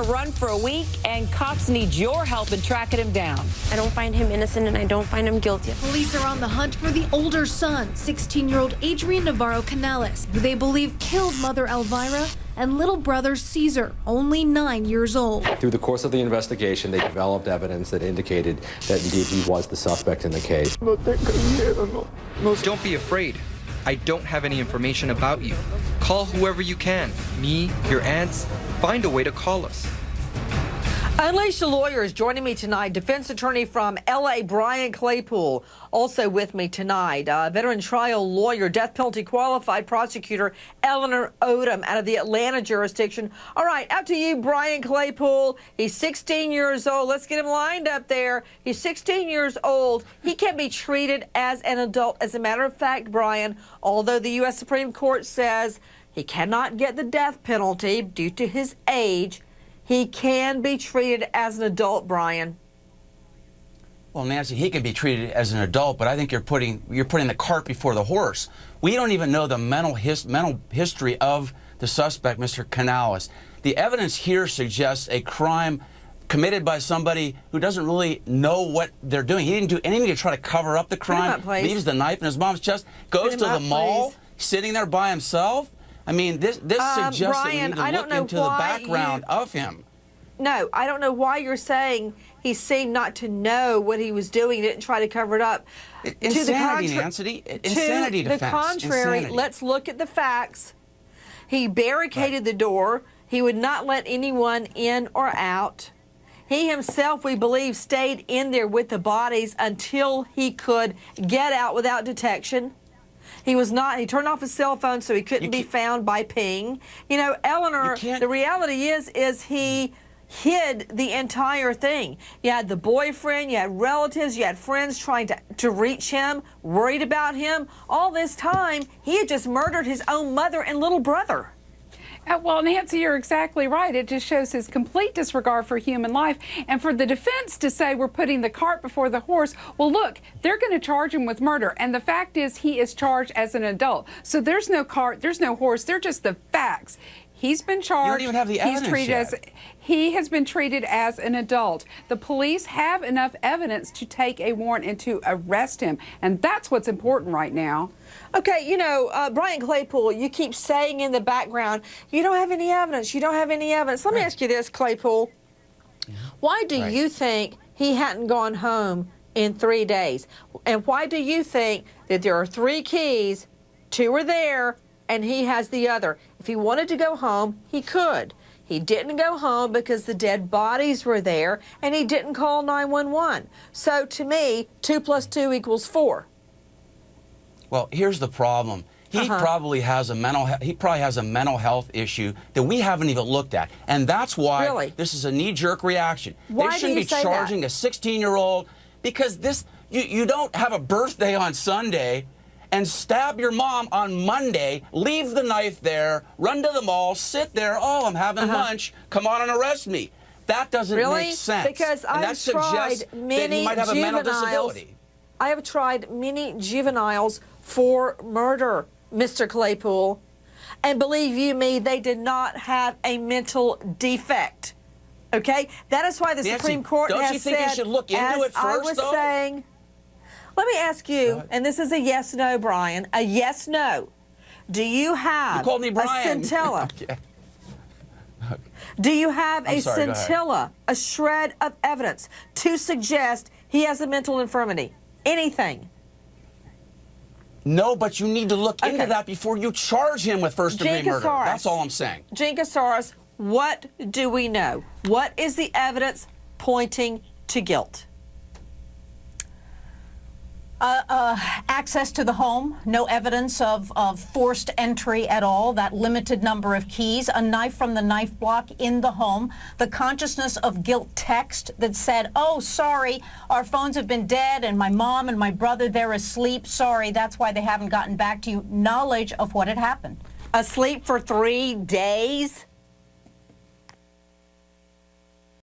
the run for a week, and cops need your help in tracking him down. I don't find him innocent, and I don't find him guilty. Police are on the hunt for the older son, 16-year-old Adrian Navarro Canales, who they believe killed mother Elvira and little brother Caesar, only 9 years old. Through the course of the investigation, they developed evidence that indicated that indeed he was the suspect in the case. Don't be afraid. I don't have any information about you. Call whoever you can. Me, your aunts. Find a way to call us. Unleash the Lawyer is joining me tonight. Defense attorney from L.A., Brian Claypool, also with me tonight. Veteran trial lawyer, death penalty qualified prosecutor Eleanor Odom out of the Atlanta jurisdiction. All right, out to you, Brian Claypool. He's 16 years old. Let's get him lined up there. He's 16 years old. He can be treated as an adult. As a matter of fact, Brian, although the U.S. Supreme Court says he cannot get the death penalty due to his age, he can be treated as an adult, Brian. Well, Nancy, he can be treated as an adult, but I think you're putting the cart before the horse. We don't even know the mental history of the suspect, Mr. Canales. The evidence here suggests a crime committed by somebody who doesn't really know what they're doing. He didn't do anything to try to cover up the crime. Leaves the knife in his mom's chest, goes to the mall, sitting there by himself. I mean, this suggests Brian, that we need to look into the background of him. No, I don't know why you're saying he seemed not to know what he was doing. He didn't try to cover it up. Insanity, Nancy. Insanity defense. To the contrary, Insanity. Let's look at the facts. He barricaded the door. He would not let anyone in or out. He himself, we believe, stayed in there with the bodies until he could get out without detection. He turned off his cell phone so he couldn't be found by ping. You know, Eleanor, the reality is he hid the entire thing. You had the boyfriend, you had relatives, you had friends trying to reach him, worried about him. All this time, he had just murdered his own mother and little brother. Well, Nancy, you're exactly right. It just shows his complete disregard for human life. And for the defense to say we're putting the cart before the horse, well, look, they're going to charge him with murder. And the fact is he is charged as an adult. So there's no cart, there's no horse. They're just the facts. He's been charged. You don't even have the evidence yet. He has been treated as an adult. The police have enough evidence to take a warrant and to arrest him. And that's what's important right now. Okay, you know, Brian Claypool, you keep saying in the background, you don't have any evidence, you don't have any evidence. Let me ask you this, Claypool. Why do you think he hadn't gone home in 3 days? And why do you think that there are 3 keys, 2 are there, and he has the other? If he wanted to go home, he could. He didn't go home because the dead bodies were there, and he didn't call 911. So to me, 2 + 2 = 4. Well, here's the problem. He probably has a mental health issue that we haven't even looked at, and that's why this is a knee-jerk reaction. Why they shouldn't be charging a 16-year-old because you don't have a birthday on Sunday and stab your mom on Monday, leave the knife there, run to the mall, sit there. Oh, I'm having lunch. Come on and arrest me. That doesn't make sense. Because I've tried many juveniles. I have tried many juveniles for murder, Mr. Claypool. And believe you me, they did not have a mental defect. Okay? That is why the Supreme Court has said, don't you think you should look into it first, though? Saying, let me ask you, and this is a yes-no, Brian, a yes-no. Do you have a scintilla? Do you have a scintilla, a shred of evidence to suggest he has a mental infirmity? Anything? No, but you need to look into that before you charge him with first-degree murder. That's all I'm saying. Jinkasaurus, what do we know? What is the evidence pointing to guilt? Access to the home, no evidence of forced entry at all, that limited number of keys, a knife from the knife block in the home, the consciousness of guilt text that said, oh, sorry, our phones have been dead and my mom and my brother, they're asleep. Sorry, that's why they haven't gotten back to you. Knowledge of what had happened. Asleep for 3 days?